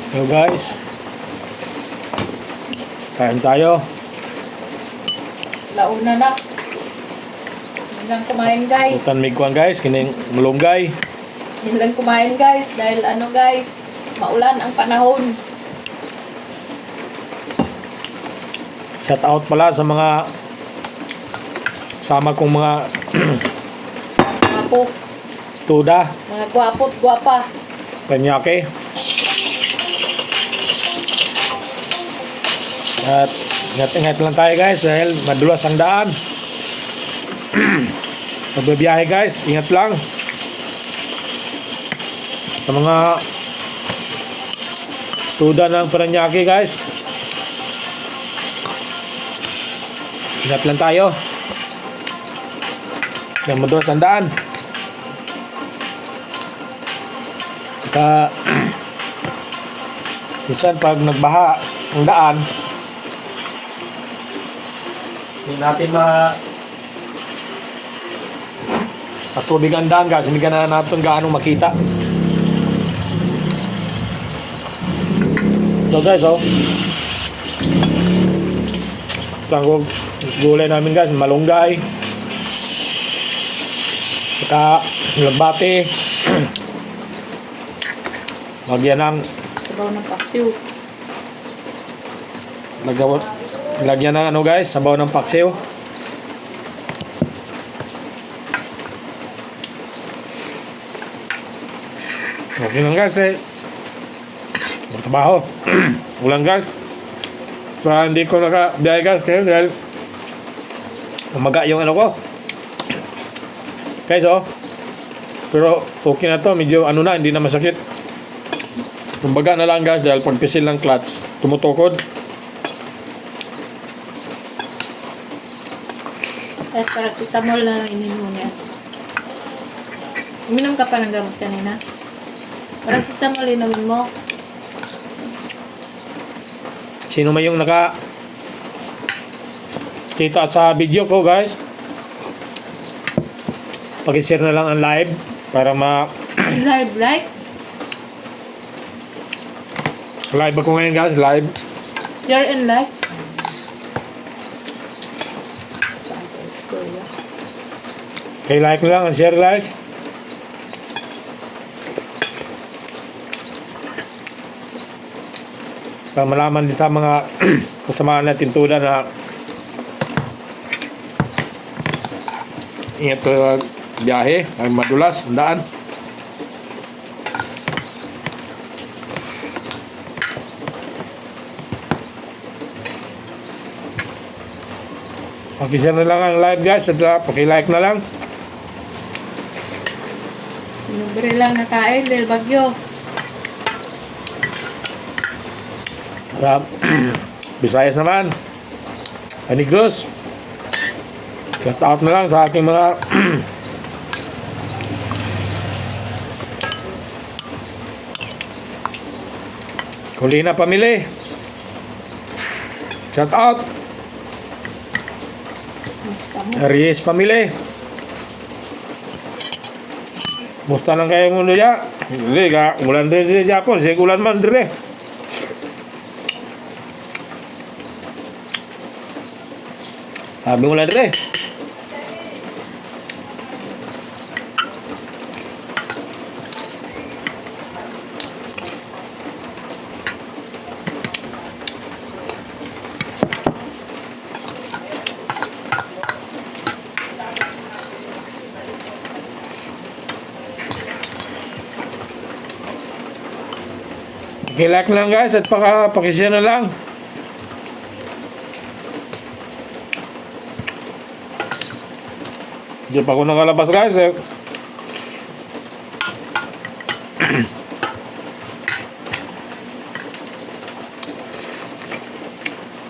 Hello guys, kain tayo. Launa na. Yun lang kumain guys. Utan migkuan guys, kining mulunggay. Yun lang kumain guys. Dahil ano guys, maulan ang panahon. Shout out pala sa mga sama kong mga Gwapo. tuda, Mga gwapo't gwapa. Panyake. At ingat-ingat lang tayo guys dahil madulas ang daan. Magbabiyahe guys, ingat lang. Sa mga tuda ng Paranaque guys, ingat lang tayo. Dahil madulas ang daan. Saka minsan pag nagbaha ang daan, hindi natin patubig ang daan guys, hindi ka na natin gaano makita. So guys, ito ang gulay namin guys, malunggay, saka lagbate. Lagyan ng Sabaw ng paksiw. lagyan ng ano guys, sabaw ng paksiw. Okay lang guys magtrabaho. Ulan guys. So hindi ko nakabiyahe guys dahil umaga yung ano ko guys pero okay na to, medyo ano na, hindi na masakit. Kumbaga na lang guys dahil pagpisil ng clutch tumutukod. Paracetamol na lang ininom mo niya. Uminom ka pa ng gamot kanina. Paracetamol inumin mo. Sino man yung kita sa video ko guys, pag-share na lang ang live para Live like. live ako ngayon guys, live. Share and like. Okay, like na lang and share guys. Para malaman din sa mga kasamahan natin tuda na ingat sa biyahe, ay madulas ang daan. Pakishare na lang ang live guys at pakilike na lang. Libre lang nakain dahil bagyo. Visayas naman, Anigros. Shout out na lang sa aking mga Colina family. Shout out Aries family. Musta lang kayo mundo ya? Hindi ka ulan din ako, sige ulan man dire. Sabi mo lang dire. Like lang guys at pakishare na lang. Hindi pa ako nakalabas guys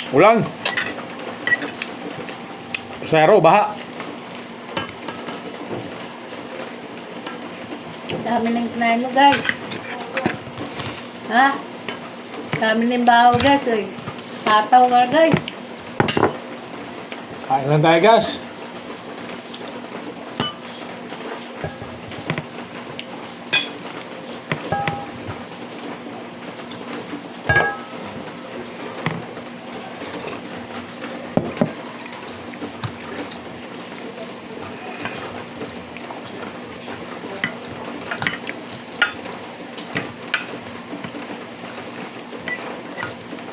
ulan. Sero, baha. Dami ng kinain mo guys. Ha? Dami ng baho guys. Tataw ka guys. Kain lang tayo guys.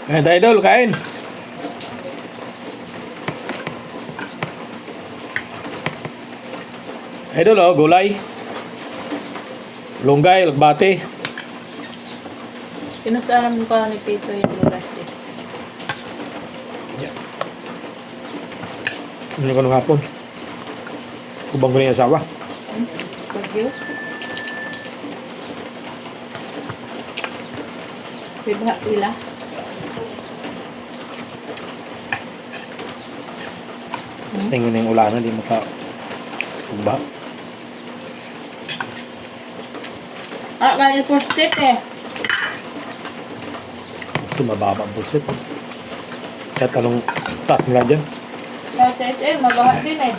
Kain tayo, idol, kain. Idol, oh, gulay. Lunggay, lagbate. Kinusaram ko ni Tito yung lulas eh. Ano ko nung hapon? Kubang ko na yung asawa. Bagyo. Diba sila? Basta yung na yung ulanan, di maka kumba. Kaya po step eh. Ito mababa ang pulsit. Kaya tanong taas nila dyan. Sa SL, mabaha din eh.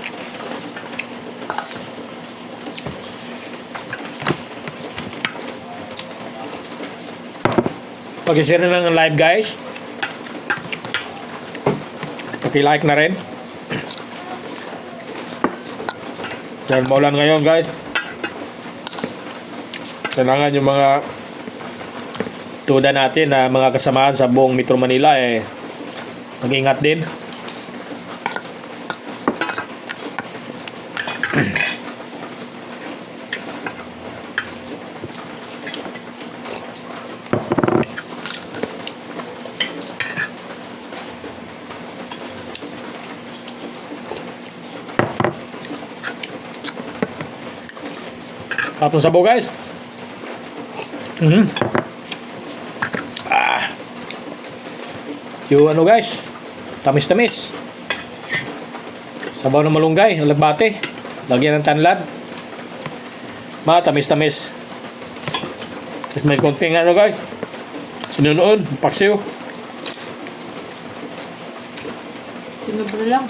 Pag-share na ng live, guys. Paki-like na rin. Dahil maulan ngayon, guys. Kailangan yung mga tuda natin na mga kasamahan sa buong Metro Manila mag-ingat din. Tapos sabaw, guys. Yung ano, guys, tamis-tamis. Sabaw ng malunggay, lagbate. Lagyan ng tanlad. Tamis-tamis. Tapos may konting ano, guys, sinunoon, paksiw. Pinubre lang.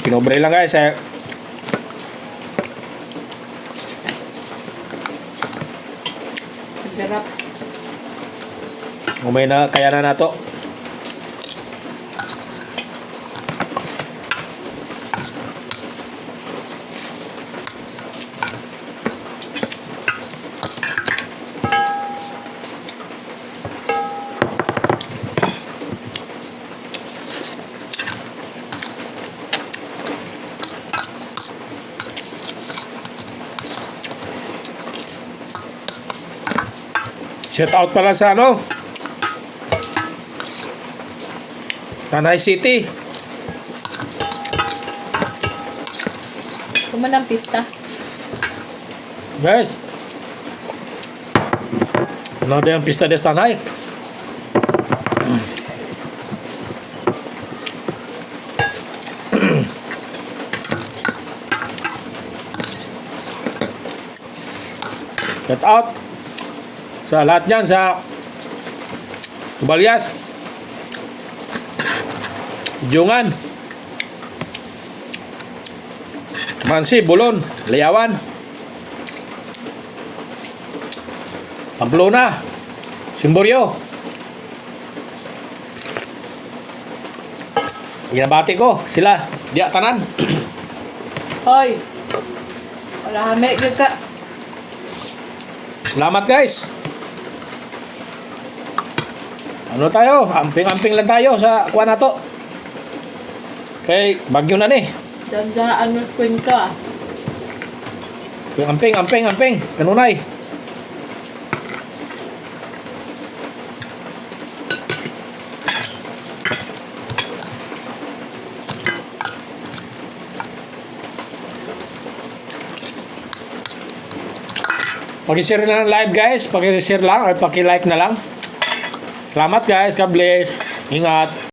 Pinobre lang, guys. Sarap. Umay na, kaya na nato. Shout out pala sa ano, Tanay City. Kumanang pista. Guys, ano din ang pista de Tanay? Shout out sa lahat dyan sa Tubalyas, Jungan, Mansi, Bulon, Liawan, Pamplona, Simboryo. Ginabati ko sila, diya tanan. Hoy! Wala kami, yun ka. Salamat, guys. Ano tayo? Amping-amping lang tayo sa kuha na to. Kay bagyo na ni. Dandaan mo kwento ah. Amping. Kanunay. Paki-share na ng live, guys. Paki-share lang or paki-like na lang. Salamat, guys. God bless. Ingat.